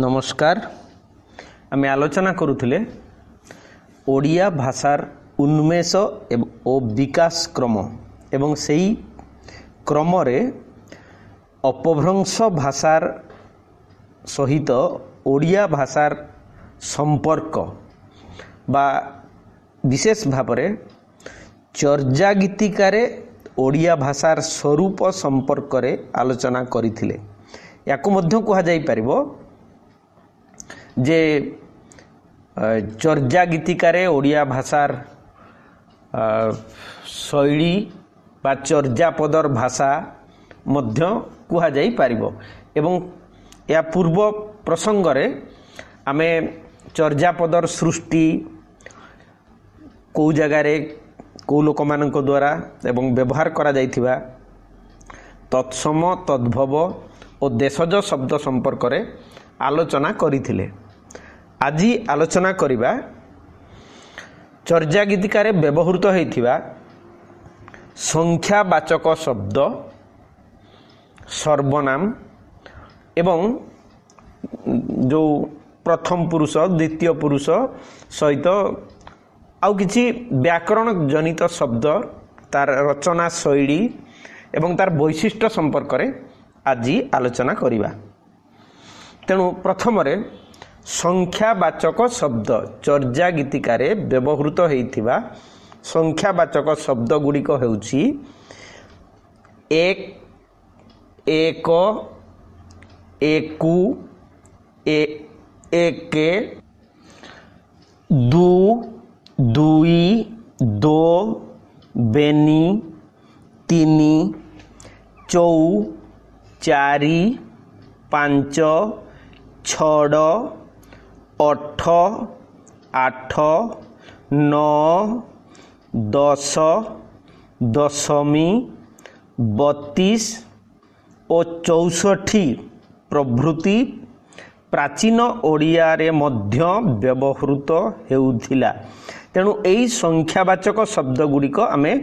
नमस्कार आमे आलोचना करुथिले ओडिया भाषार उन्मेष और विकास क्रम एवं सेही क्रम रे अपभ्रंश भाषार सहित ओडिया भाषार संपर्क बा विशेष भावरे चर्जा गीतिकारे ओडिया भाषार स्वरूप संपर्क रे आलोचना करिथिले। याकु मध्य कहा जाई परिबो जे चर्जा गीतिकारे ओडिया भाषार शैली बा चर्जा पदर भाषा मध्य कहा जाई परिबो एवं या पूर्व प्रसंग रे आमे चर्जा पदर सृष्टि को जगह रे को लोक मानक द्वारा एवं व्यवहार करा जाइथिबा तत्सम तद्भव और देशज शब्द संपर्क रे आलोचना करिथिले। आज आलोचना करिबा चर्जा गीतिकारे व्यवहृत होइथिबा संख्यावाचक शब्द सर्वनाम एवं जो प्रथम पुरुष द्वितीय पुरुष सहित आउ किछि व्याकरण जनित शब्द तार रचना शैली एवं तार वैशिष्ट्य संपर्क रे आज आलोचना करिबा। तेणु प्रथम रे संख्यावाचक शब्द चर्जा गीतिकारे व्यवहृत होइथिबा संख्यावाचक शब्द गुड़िक हेउछि एक एक एकु एके दु दुई दो बेनी तीनी चौ चारि पांच छड़ अठ आठ नौ दस दशमी 32 और 64 प्रभृति प्राचीन ओडिया रे मध्य व्यवहृत हेउथिला। तेणु एई संख्यावाचक शब्द गुड़िक आमे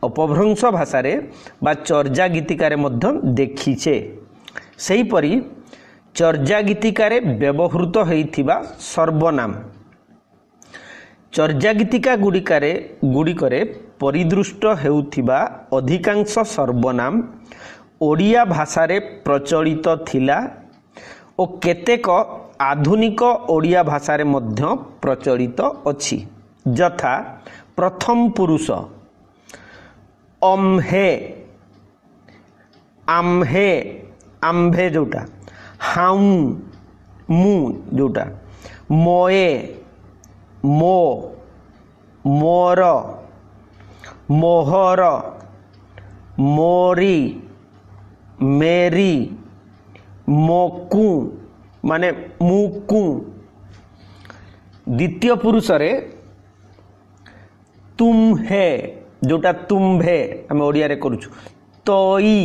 अपभ्रंश भाषा रे बा चर्जा गीतिकारे मध्य देखिछे। सेही परी चर्जा गीतिकारे व्यवहृत होइथिबा सर्वनाम चर्जा गीतिका गुड़िकरे परिदृष्ट हेउथिबा अधिकांश सर्वनाम ओडिया भाषा रे प्रचलित थिला और केतेक आधुनिक ओडिया भाषा रे मध्य प्रचलित अछि। यथा प्रथम पुरुष अम्हे आम्हे आम्भे जोटा हाउ मु जोटा मोए मो मोर मोहर मोरी मेरी मोकु माने मुकु। द्वितीय पुरुष रे तुम है जोटा तुम्भे आम ओडिया रे करूछु तोई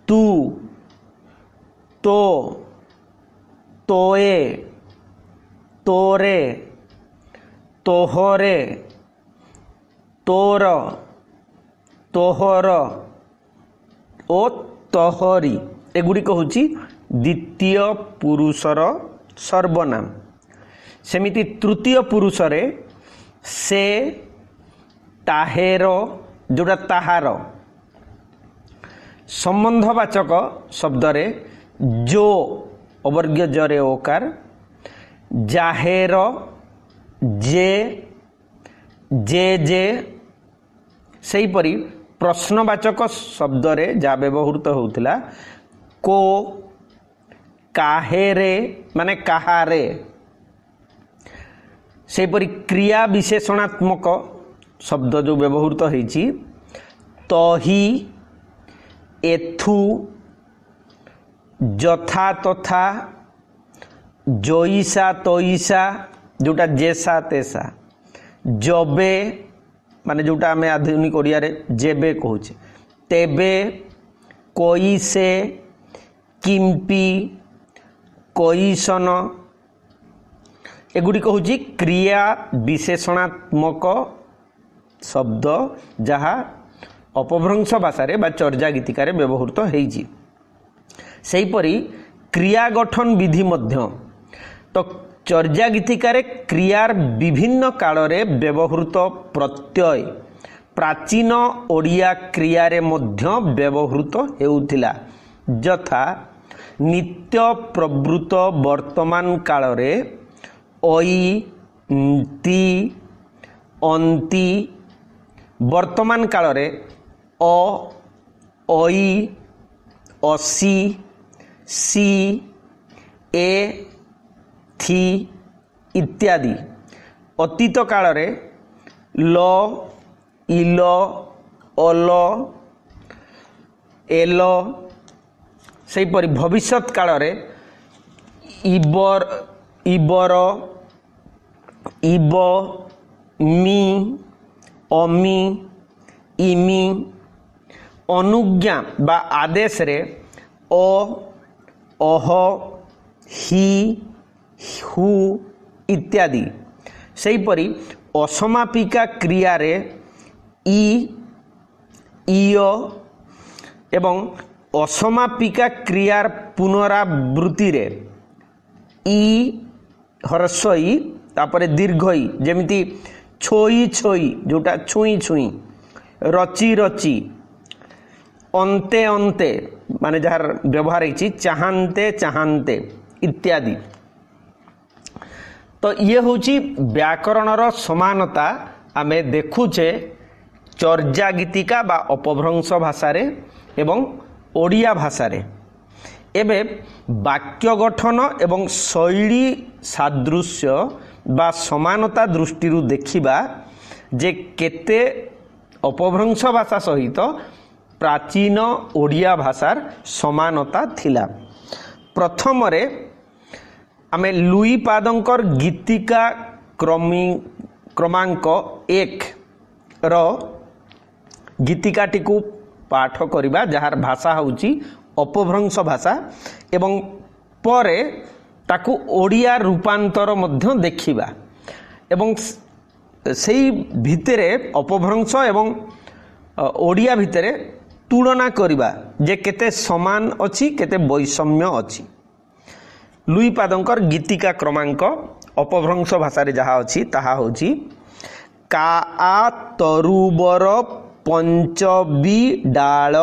तू तो तोए तोरे तोहरे तोर तोहर ओ तोहरी एगुड़िक होची द्वितीय पुरुषर सर्वनाम। सेमिति तृतीय पुरुष रे से ताहेर जोटा ताहार संबंधवाचक शब्द रे जो अवर्ग्य जरे ओकार जाहेर जे जे जे सेही परी प्रश्नवाचक शब्द रे जा व्यवहृत होउथिला को काहेरे माने काहारे। सेही परी क्रिया विशेषणात्मक शब्द जो व्यवहृत होइछि तही एथु जथा तथा जईसा तईसा जोटा जेसा तेसा जबे माने जोटा आमे आधुनिक ओडिया रे जेबे कहूचे तेबे कोइसे किंपी कोइसन एगुड़ी कहूची क्रिया विशेषणात्मक शब्द जहाँ अपभ्रंश भाषा रे बा चर्जा गीतिकारे व्यवहृत होइछि। सेहीपरि क्रिया गठन विधि मध्य तो चर्या गीतिकार क्रियार विभिन्न काल रे व्यवहृत प्रत्यय प्राचीन ओडिया क्रियारे मध्य व्यवहृत हेउथिला यथा नित्य प्रवृत्त वर्तमान काल रे ओई ती अंति वर्तमान काल रे अ ओई असी सी ए थी इत्यादि अतीत काल रे ल इल अल एल सेपरि भविष्यत काल रे इबर इबर इब मी अमी इमी अनुज्ञा बा आदेश रे ओ अह ही हु इत्यादि सेपरि असमापिका क्रिया रे इ इय एवं असमापिका क्रियार पुनरावृत्ति रे इ हरस्वई तापरे दीर्घई जेमिति छोई छोई जोटा छुई छुई रची रची अंते अंते माने जार व्यवहार है चाहते चाहते इत्यादि। तो ये होची व्याकरणर समानता आमे देखुचे चर्या गीतिका बा अपभ्रंश भाषा रे एवं ओडिया भाषा रे। एबे वाक्य गठन एवं शैली सादृश्य बा समानता दृष्टि देखिबा जे केते अपभ्रंश भाषा सहित प्राचीन ओडिया भाषार समानता थिला। प्रथम रे आमे लुई पादंकर गीतिका क्रमांक 1 रो गीतिकाटी को पाठ करिबा जहार भाषा होची अपभ्रंश भाषा एवं परे ताकू ओडिया रूपांतर मध्य देखिबा एवं सेई भितरे अपभ्रंश एवं ओडिया भितरे तुलना करिबा जे केते समान अछि केते वैषम्य अछि। लुई पादंकर गीतिका क्रमांक अपभ्रंश भाषा रे जहा अछि ताहा होछि का आ तरुबर पंचबी डाल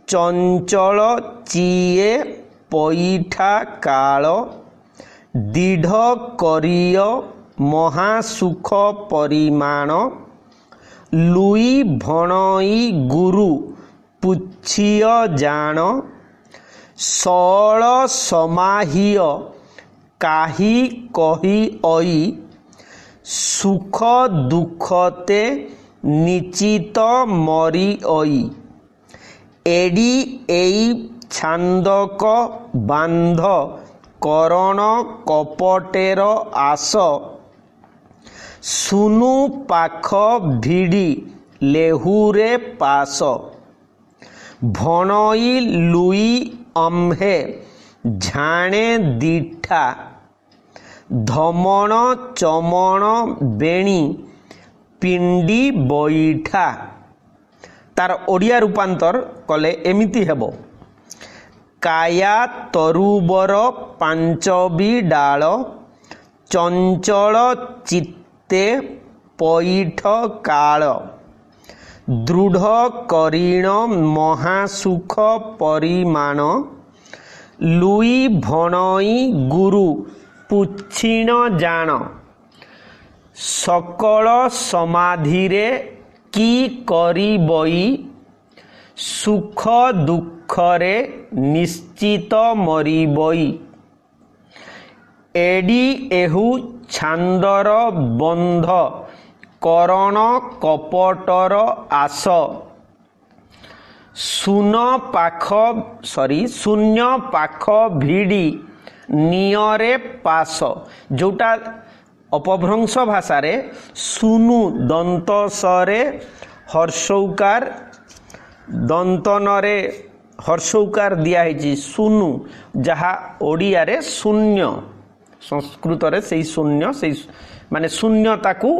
चंचल चिए पैठा काल दीढ़ करिय महासुख परिमाण लुई भणई गुरु पुछिय जान सौल समाहिय काही कही ओई सुख दुखते निचित मरी ओई एडी एई छांदक बांध करण कपटेर आस सुनु पाख भिड़ी लेहुरे पास भणई लुई अम्हे झाणे दीठा धमण चमण बेणी पिंडी बैठा। तार ओडिया रूपांतर कले एमिति हेबो काया तरुबर पांचबी डाल चंचल चित्ते पैठ काल दृढ़ करीण महासुख परिमाण लुई भणई गुरु पुछिण जान सकल समाधिरे की करिबई सुख दुखरे निश्चित मरिबई एडी एहु छांदर बंध करण कपटर आस शून्य पाख भिड़ी नियरे पास जोटा अपभ्रंश भाषा रे सुनु दंत सरे हर्षौकार दंतनरे हर्षौकार दिया है सुनु जहा ओडिया रे शून्य संस्कृत रे सेई शून्य सेई माने शून्यता को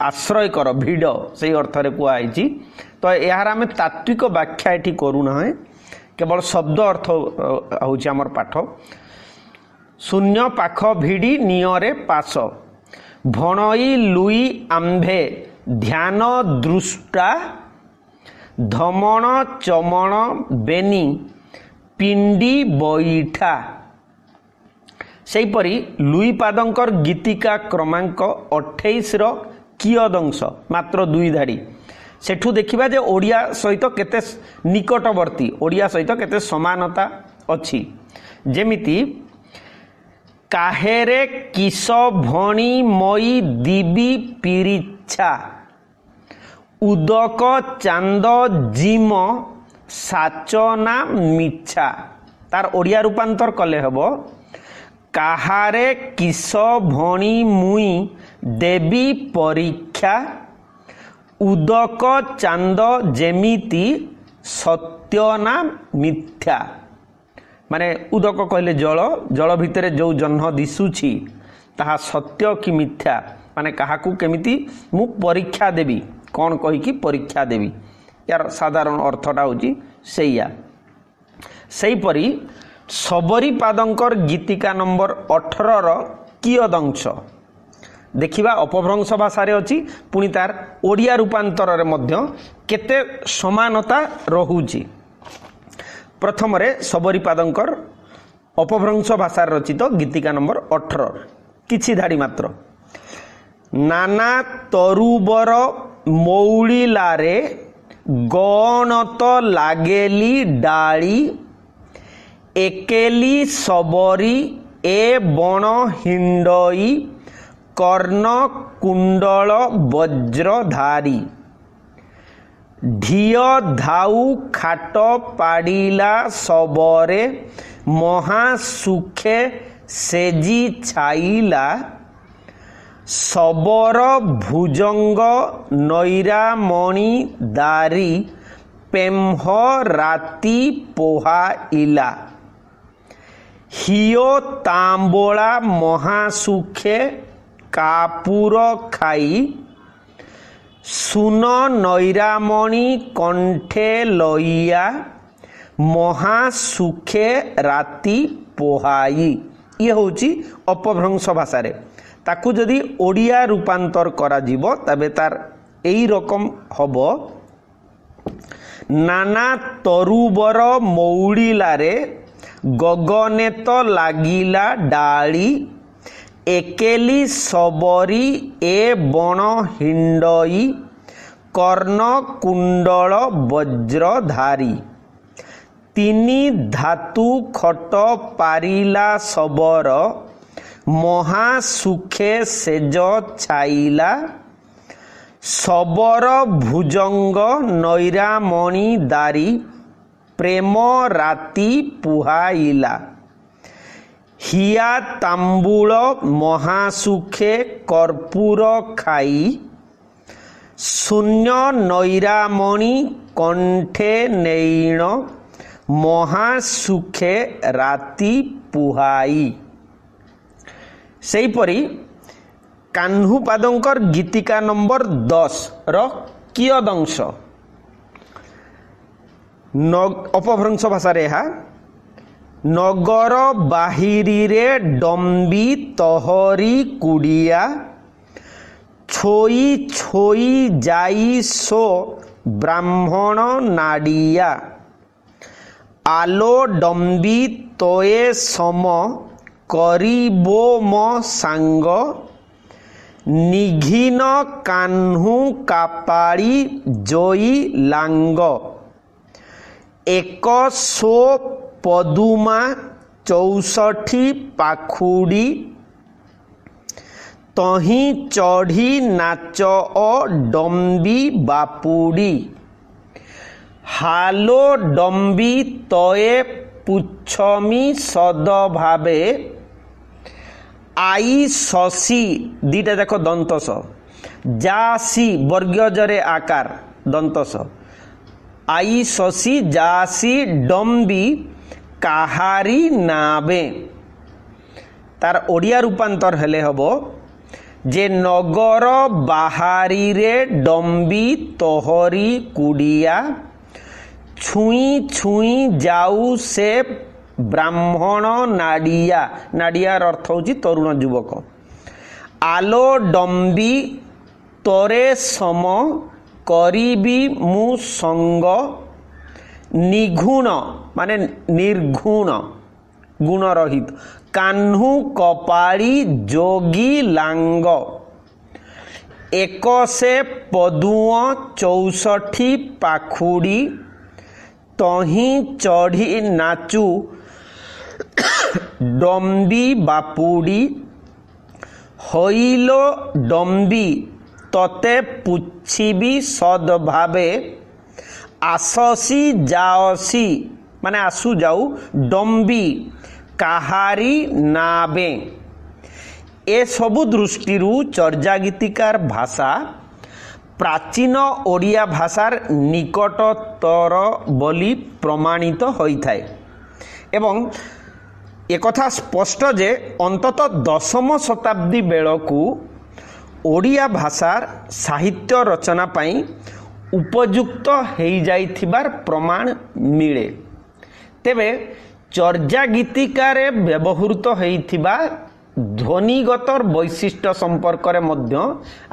आश्रय कर भिड़ से अर्थ रे कुआ है। तो यार आम तात्विक व्याख्या एठी करू ना केवल शब्द अर्थ होची हमर पाठ। शून्य पाख भिड़ी नियरे पास भणई लुई आंभे ध्यान दृष्टा धमण चमण बेनी पिंडी बैठा। सेहीपरि लुई पादंकर गीतिका क्रमांक 28 रो कियदंश मात्र 2 धाड़ी। सेठू देखिबा जे ओडिया सहित केते निकटवर्ती, ओडिया सहित केते समानता अछि। जेमिति काहेरे किस भणी मई दिबी पिरिच्छा उदक चांद जिम साचना मिच्छा। तार ओडिया रूपांतर कले हबो काहारे किस भणी मुई देवी परीक्षा उदक चांद जेमिति सत्य ना मिथ्या। माने उदक कहले जल, जल भितर जो जह्न दिशुछि ताहा सत्य कि मिथ्या, माने काहाकू केमिति मु परीक्षा देवी, कौन कही कि परीक्षा देवी। यार साधारण अर्थटा होची सेया। सेहीपरि सबरी पादंकर गीतिका नंबर 18 रो कियदंश देखिबा अपभ्रंश भाषा रे अछि, पुनि तार ओडिया रूपांतर रे मध्य केते समानता रहुची। प्रथम रे सबरी पादंकर अपभ्रंश भाषा रचित गीतिका नंबर 18 किछि धाड़ी मात्र। नाना तरुबर मौलिलारे गणत लागेली डाली एकेली सबरी ए बण हिंडई कर्ण कुंडल वज्रधारी ढिय धाउ खाट पाड़िला सबरे महासुखे सेजी छाइला सबर भुजंग नैरामणि दारी पेम्ह राति पोहाइला हियो तांबोला महासुखे कापुर खाई सुन नैरामणि कंठे लइया महासुखे राति पोहाई। ये होची अपभ्रंश भाषा रे। ताकू जदि ओडिया रूपांतर करा जीवो तबे तार एई रकम हबो नाना तरुबर मौलिलारे गगने तो लागिला डाली एकेली सबरी ए बण हिंडई कर्ण कुंडल वज्रधारी तिनी धातु खट पारिला सबर महासुखे सेज छाइला सबर भुजंग नैरामणि दारी प्रेम राति पुहाइला हिया तांबूल महासुखे कर्पूर खाई शून्य नैरामणि कंठे नैण महासुखे राति पुहाई। सेहीपरि कान्हू पादंकर गीतिका नंबर 10 रो कियदंश अपभ्रंश भाषा रे हा नगर बाहिरी रे डम्बी तहरी कुड़िया छोई छोई जाई सो ब्राह्मण नाडिया आलो डम्बी तोए सम करिबो मो सांग निघिन कान्हू कापाड़ी जोई लांग एक सो पदुमा 64 पाखुड़ी तही चढ़ी नाच डम्बी बापुड़ी हालो डम्बी तये पुछमी सद भावे आई शशी दीटा देख दंतस जासी वर्गजरे आकार दंतस आई शशी जासी डम्बी काहारी नाबे। तार ओडिया रूपांतर हेले हबो जे नगर बाहारी रे डम्बी तोहरी कुड़िया ଛୁଇଁ ଛୁଇଁ ଯାଉ ସେ ବ୍ରାହ୍ମଣ ନାଡ଼ିଆ, ନାଡ଼ିଆର ଅର୍ଥ ହେଉଛି ତରୁଣ ଯୁବକ। ଆଲୋ ଡମ୍ବି ତୋରେ ସମ କରିବି ମୁଁ ସଙ୍ଗ, ନିଘୁଣ ମାନେ ନିର୍ଗୁଣ ଗୁଣ ରହିତ, କାହ୍ନୁ କପାଳି ଯୋଗୀ ଲାଙ୍ଗ, ଏକଶେ ପଦୁଅ 64 ପାଖୁଡ଼ି, ତହିଁ ଚଢ଼ି ନାଚୁ ଡମ୍ବି ବାପୁଡ଼ି, ହଇଲୋ ଡମ୍ବି ତତେ ପୁଛିବି ସଦ୍ଭାବେ, ଆସସି ଯାଅସି ମାନେ ଆସୁ ଯାଉ, ଡମ୍ବି କାହାରି ନାବେ। ଏସବୁ ଦୃଷ୍ଟିରୁ ଚର୍ଯା ଗୀତିକାର ଭାଷା ପ୍ରାଚୀନ ଓଡ଼ିଆ ଭାଷାର ନିକଟତର ବୋଲି ପ୍ରମାଣିତ ହୋଇଥାଏ ଏବଂ एकथा स्पष्ट जे अंततः 10ମ शताब्दी बेलू ओडिया भाषार साहित्य रचना पाई उपयुक्त हो जाइथिबार प्रमाण मिले। तेबे चर्जा गीतिकार व्यवहृत होइथिबा ध्वनिगत वैशिष्ट्य संपर्क रे मध्य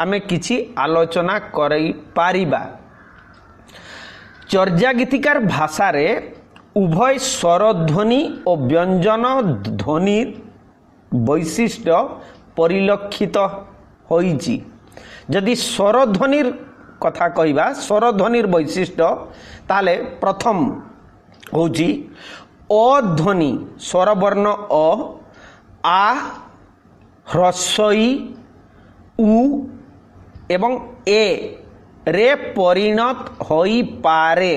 आमे किछि आलोचना करै पारिबा। चर्जा गीतिकार भाषा रे उभय स्वरध्वनि और व्यंजन ध्वनि वैशिष्ट्य परिलक्षित होइछि। जदि स्वरध्वनिर कथा कहिबा स्वरध्वनिर वैशिष्ट्य ताले प्रथम होछि अ ध्वनि स्वरवर्ण अ, आ, ह्रस्वई उ एवं ए रे परिणत होई पारे।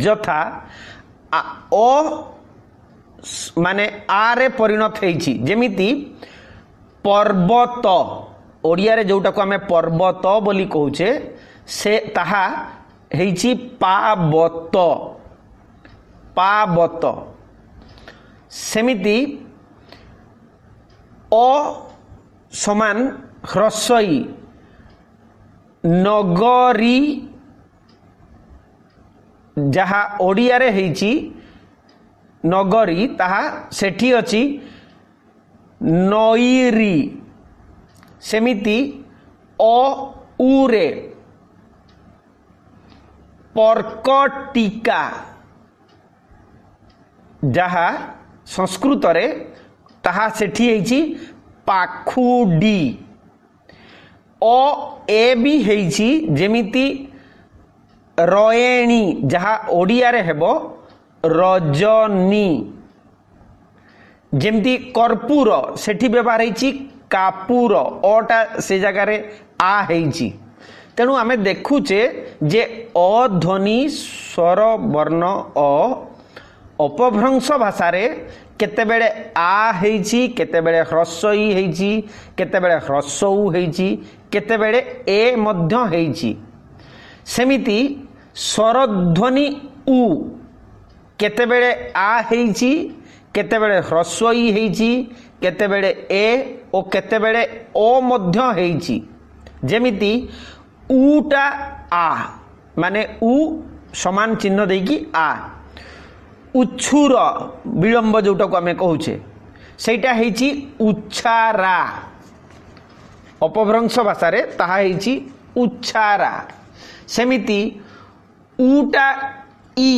यथा ओ माने आरे परिणत होइछि जेमिति पर्वत ओडिया रे जोटा को आमे पर्वत बोली कहूचे से ताहा हेइछि पावत पावत। सेमिति ओ समान ह्रस्वई नगरी जहा ओडिया रे हेइछि नगरी ताहा सेठी अछि नईरी। सेमिति ओ उरे पर्कटिका जहा संस्कृत रे ताहा सेठी हेइछि पाखुडी। ओ ए भी हेइछि जेमिति रयेणी जहा ओडिया रे हेबो रजनी। जेमती कर्पूर सेठी व्यवहार हेछि कापूर ओटा से जगह रे आ हेछि। तेणु आमे देखुचे जे अ ध्वनि स्वर वर्ण अ अपभ्रंश भाषा रे केते बेले आ हेछि केते बेले ह्रस्वई हेछि केते बेले ह्रस्वउ हेछि केते बेले ए मध्य हेछि। सेमिति स्वरध्वनि उ केते बेले आ हेछि केते बेले ह्रस्वई हेछि केते बेले ए ओ केते बेले ओ मध्य हेछि। जेमिति उटा आ माने उ समान चिन्ह देकी आ। उच्छुर विलंब जोटा को आमे कहूचे सेटा हेछि उच्छारा। अपभ्रंश भाषा रे ताहा हेछि उच्छारा। सेमिति उटा ई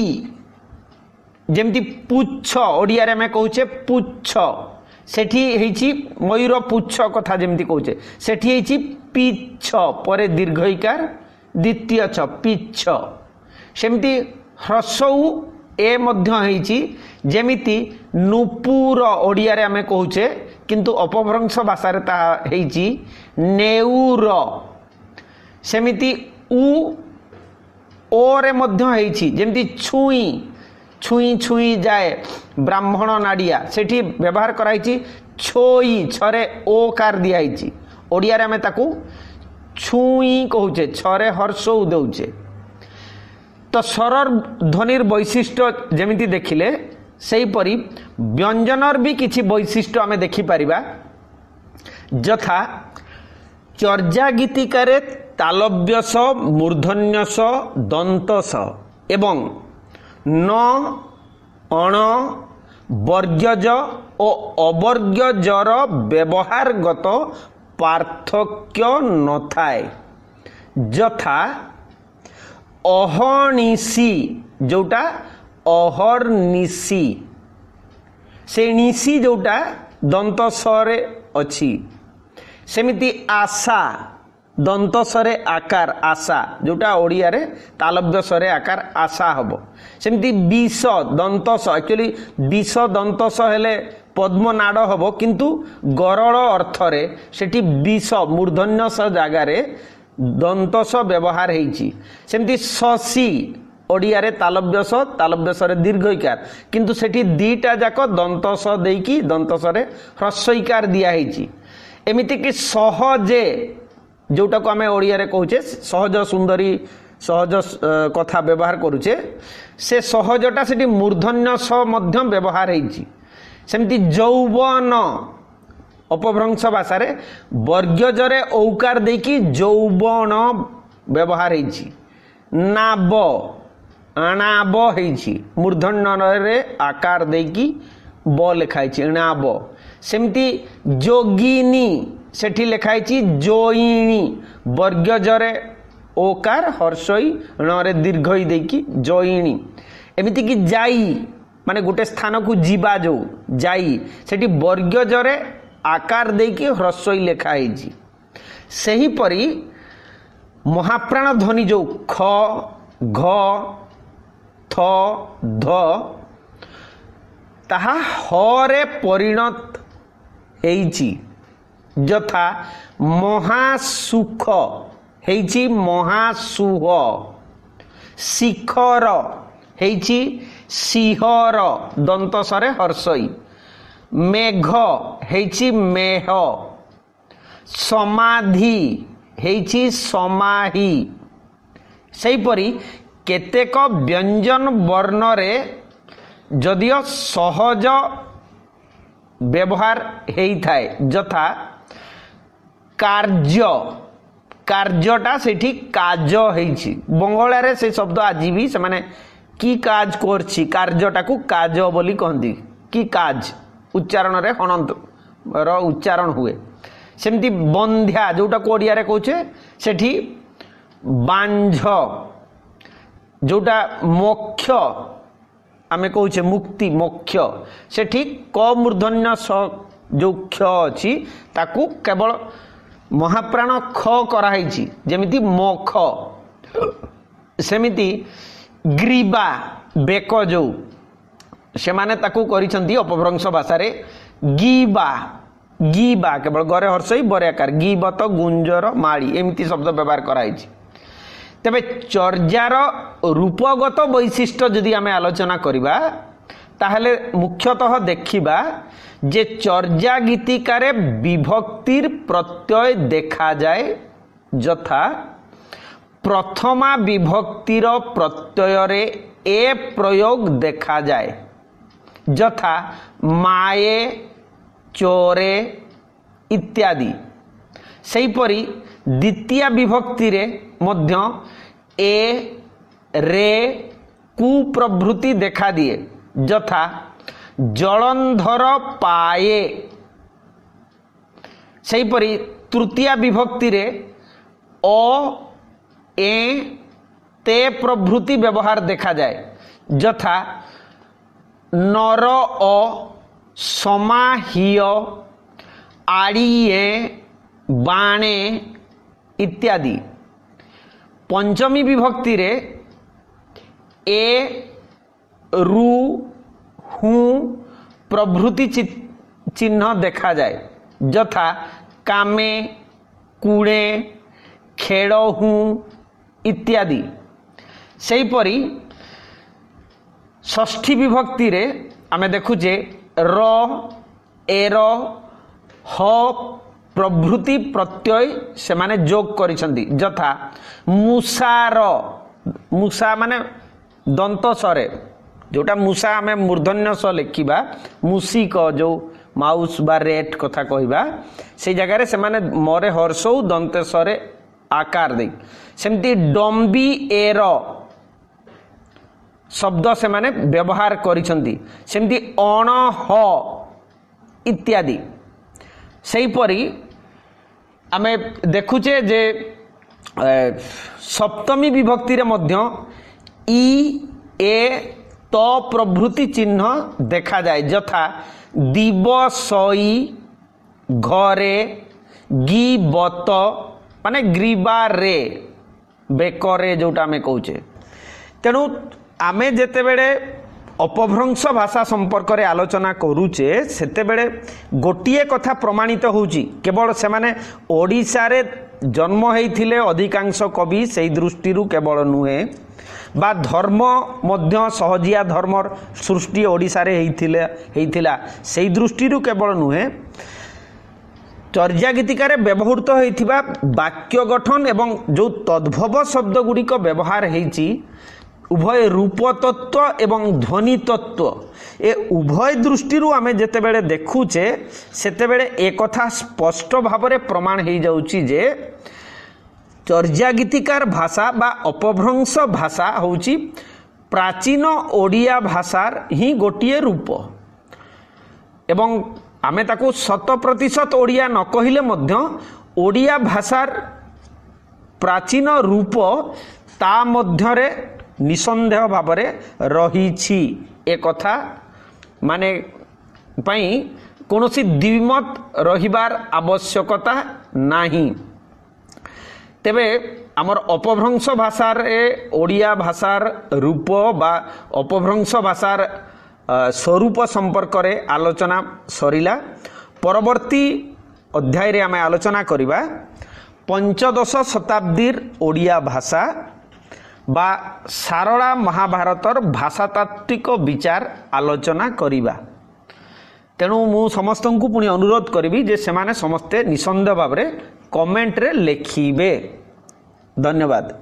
जेमती पुच्छ ओडिया रे आमे कहूचे पुच्छ सेठी हेछि मयूर पुच्छ कथा जेमती कहूचे सेठी हेछि पिच्छ परे दीर्घईकार द्वितीय छ पिच्छ। सेमती ह्रस्वउ ए मध्य हेछि जेमिति नुपुर ओडिया रे आमे कहूचे किंतु अपभ्रंश भाषा रे ता हेछि नेउर। सेमिति उ ओ रे मध्य हेछि जेमिति छुई छुई छुई जाए ब्राह्मण नाड़िया सेठी व्यवहार कराइछि छोई छरे ओ कार दिया हेछि। ओडिया रे आमे ताकू छुई कहूचे छरे हर्षौ दउचे। तो स्वर ध्वनिर वैशिष्ट्य जेमिति देखिले सेही परि व्यंजनर भी किछि वैशिष्ट्य आमे देखि परिबा। यथा चर्जा गीतिकारे तालव्यस मूर्धन्यस दंतस एवं ন ଅଣ ବର୍ଗ୍ୟଜ ଓ ଅବର୍ଗ୍ୟଜର ବ୍ୟବହାରଗତ ପାର୍ଥକ୍ୟ ନଥାଏ। ଯଥା ଅହର୍ନିଶି ଯୋଉଟା ଅହର୍ନିଶି, ସେ ନିଶି ଯୋଉଟା ଦନ୍ତ ସରେ ଅଛି, ସେମିତି ଆଶା ଦନ୍ତ ସରେ ଆକାର ଆଶା ଯୋଉଟା ଓଡ଼ିଆରେ ତାଲବ୍ୟ ସରେ ଆକାର ଆଶା ହବ। ସେମିତି ବିଷ ଦନ୍ତ ସ, ଆକ୍ଚୁଆଲି ବିଷ ଦନ୍ତ ସ ହେଲେ ପଦ୍ମନାଡ଼ ହବ, କିନ୍ତୁ ଗରଳ ଅର୍ଥରେ ସେଠି ବିଷ ମୂର୍ଧନ୍ୟ ସ ଜାଗାରେ ଦନ୍ତ ସ ବ୍ୟବହାର ହେଇଛି। ସେମିତି ଶଶୀ ଓଡ଼ିଆରେ ତାଲବ୍ୟ ସରେ ଦୀର୍ଘଇକାର, କିନ୍ତୁ ସେଠି ଦିଟା ଯାକ ଦନ୍ତ ସ ଦେଇକି ଦନ୍ତ ସରେ ହ୍ରସ୍ୱଇକାର ଦିଆହେଇଛି। ଏମିତିକି ସହଜେ ଯୋଉଟାକୁ ଆମେ ଓଡ଼ିଆରେ କହୁଛେ ସହଜ ସୁନ୍ଦରୀ ସହଜ କଥା ବ୍ୟବହାର କରୁଛେ, ସେ ସହଜଟା ସେଠି ମୂର୍ଧନ୍ୟ ସ ମଧ୍ୟ ବ୍ୟବହାର ହେଇଛି। ସେମିତି ଯୌବନ ଅପଭ୍ରଂଶ ଭାଷାରେ ବର୍ଗ୍ୟଜରେ ଔକାର ଦେଇକି ଯୌବନ ବ୍ୟବହାର ହେଇଛି। ନାବ ଆଣାବ ହେଇଛି, ମୂର୍ଧନ୍ୟରେ ଆକାର ଦେଇକି ବ ଲେଖା ହେଇଛି ନାବ। ସେମିତି ଯୋଗିନୀ ସେଠି ଲେଖା ହେଇଛି ଜୋଇଣୀ, ବର୍ଗ୍ୟଜରେ ଓକାର ହର୍ଷଇ ଣରେ ଦୀର୍ଘଇ ଦେଇକି ଜୋଇଣୀ। ଏମିତିକି ଯାଇ ମାନେ ଗୋଟେ ସ୍ଥାନକୁ ଯିବା ଯୋଉ ଯାଇ, ସେଠି ବର୍ଗ୍ୟଜରେ ଆକାର ଦେଇକି ହ୍ରସ୍ୱଇ ଲେଖା ହେଇଛି। ସେହିପରି ମହାପ୍ରାଣ ଧ୍ୱନି ଯୋଉ ଖ ଘ ଥ ଧ, ତାହା ହରେ ପରିଣତ ହେଇଛି। ଯଥା ମହାସୁଖ ହେଇଛି ମହାସୁହ, ଶିଖର ହେଇଛି ଶିହର ଦନ୍ତସରେ ହର୍ଷଇ, ମେଘ ହେଇଛି ମେହ, ସମାଧି ହେଇଛି ସମାହି। ସେହିପରି କେତେକ ବ୍ୟଞ୍ଜନ ବର୍ଣ୍ଣରେ ଯଦିଓ ସହଜ ବ୍ୟବହାର ହେଇଥାଏ, ଯଥା କାର୍ଯ୍ୟ, କାର୍ଯ୍ୟଟା ସେଠି କାଜ ହେଇଛି। ବଙ୍ଗଳାରେ ସେ ଶବ୍ଦ ଆଜି ବି ସେମାନେ କି କାଜ କରଛି କାର୍ଯ୍ୟଟାକୁ କାଜ ବୋଲି କହନ୍ତି, କି କାଜ ଉଚ୍ଚାରଣରେ ହଣନ୍ତର ଉଚ୍ଚାରଣ ହୁଏ। ସେମିତି ବନ୍ଧ୍ୟା ଯୋଉଟାକୁ ଓଡ଼ିଆରେ କହୁଛେ ସେଠି ବାଞ୍ଝ, ଯୋଉଟା ମୋକ୍ଷ ଆମେ କହୁଛେ ମୁକ୍ତି ମୋକ୍ଷ, ସେଠି କ ମୂର୍ଧନ୍ୟ ସ ଯୋଉ କ୍ଷ ଅଛି ତାକୁ କେବଳ ମହାପ୍ରାଣ ଖ କରାହେଇଛି, ଯେମିତି ମୋଖ। ସେମିତି ଗ୍ରୀବା ବେକ ଯୋଉ, ସେମାନେ ତାକୁ କରିଛନ୍ତି ଅପଭ୍ରଂଶ ଭାଷାରେ ଗିବା, ଗିବା କେବଳ ଗରେ ହର୍ଷଇ ବରେ ଆକାର, ଗିବତ ଗୁଞ୍ଜର ମାଳି ଏମିତି ଶବ୍ଦ ବ୍ୟବହାର କରାହେଇଛି। ତେବେ ଚର୍ଯାର ରୂପଗତ ବୈଶିଷ୍ଟ୍ୟ ଯଦି ଆମେ ଆଲୋଚନା କରିବା, ତାହେଲେ ମୁଖ୍ୟତଃ ଦେଖିବା ଯେ ଚର୍ଯା ଗୀତିକାରେ ବିଭକ୍ତିର ପ୍ରତ୍ୟୟ ଦେଖାଯାଏ। ଯଥା ପ୍ରଥମା ବିଭକ୍ତିର ପ୍ରତ୍ୟୟରେ ଏ ପ୍ରୟୋଗ ଦେଖାଯାଏ, ଯଥା ମାଏ ଚୋରେ ଇତ୍ୟାଦି। ସେହିପରି ଦ୍ୱିତୀୟ ବିଭକ୍ତିରେ ମଧ୍ୟ ଏ ରେ କୁ ପ୍ରଭୃତି ଦେଖାଦିଏ, ଯଥା ଜଳନ୍ଧର ପାଏ। ସେହିପରି ତୃତୀୟ ବିଭକ୍ତିରେ ଅ ଏ ତେ ପ୍ରଭୃତି ବ୍ୟବହାର ଦେଖାଯାଏ, ଯଥା ନର ଅ ସମାହିୟ ଆଡ଼ିଏ ବାଣେ ଇତ୍ୟାଦି। ପଞ୍ଚମୀ ବିଭକ୍ତିରେ ଏ ରୁ ହୁ ପ୍ରଭୃତି ଚିହ୍ନ ଦେଖାଯାଏ, ଯଥା କାମେ କୁଡ଼େ ଖେଳହୁ ଇତ୍ୟାଦି। ସେହିପରି ଷଷ୍ଠୀ ବିଭକ୍ତିରେ ଆମେ ଦେଖୁଛେ ର ଏର ହ ପ୍ରଭୃତି ପ୍ରତ୍ୟୟ ସେମାନେ ଯୋଗ କରିଛନ୍ତି, ଯଥା ମୂଷାର, ମୂଷା ମାନେ ଦନ୍ତସରେ, ଯୋଉଟା ମୂଷା ଆମେ ମୂର୍ଧନ୍ୟ ସ ଲେଖିବା, ମୂଷିକ ଯୋଉ ମାଉସ୍ ବା ରେଟ୍ କଥା କହିବା, ସେଇ ଜାଗାରେ ସେମାନେ ମରେ ହର୍ଷଉ ଦନ୍ତେଶରେ ଆକାର ଦେଇ। ସେମିତି ଡମ୍ବି ଏର शब्द से माने व्यवहार करिसंती सेमती अण ह इत्यादि सेहीपरि आमे देखुचे जे सप्तमी विभक्ति रे मध्य इ ए त प्रभृति चिन्ह देखा जाए यथा दिवसई घरे गिबत माने ग्रीबारे बेकरे जोटा आमे कहूचे तेणु आमे जेते बेले अपभ्रंश भाषा संपर्क रे आलोचना करूचे सेते बेले गोटिए कथा प्रमाणित होउची केवल से माने ओडिसा रे जन्म हेइथिले अधिकांश कवि सेही दृष्टिरु केवल नुहे बा धर्म मध्य सहजिया धर्मर सृष्टि ओडिसा रे हेइथिला सेही दृष्टिरु केवल नुहे चर्या गीतिकार व्यवहृत होइथिबा वाक्य गठन एवं जो तद्भव शब्द गुड़िक व्यवहार हेइची उभय रूप तत्व एवं ध्वनि तत्व ए उभय दृष्टि आमे जेते बेले देखुचे सेते बेले एक कथा स्पष्ट भाव में प्रमाण हो जाउची जे चर्या गीतिकार भाषा बा अपभ्रंश भाषा होउची प्राचीन ओडिया भाषार ही गोटिए रूप एवं आमे ताकू 100% ओडिया न कहिले मध्य ओडिया भाषार प्राचीन रूप ता मध्यरे निसंदेह भावरे रहीछि ए कथा माने पई कोनोसी द्विमत रहिबार आवश्यकता नाही तेबे आमर अपभ्रंश भाषार ओडिया भाषार रूप बा अपभ्रंश भाषार स्वरूप संपर्क रे आलोचना सरिला परवर्ती अध्याय रे आमे आलोचना करिबा पंचदश शताब्दीर ओडिया भाषा बा सारला महाभारतर भाषातात्विक विचार आलोचना करिबा तेणु मु समस्त को पुणी अनुरोध करी जे सेमाने समस्ते निसंदेह भाव में कमेंट रे लेखिबे। धन्यवाद।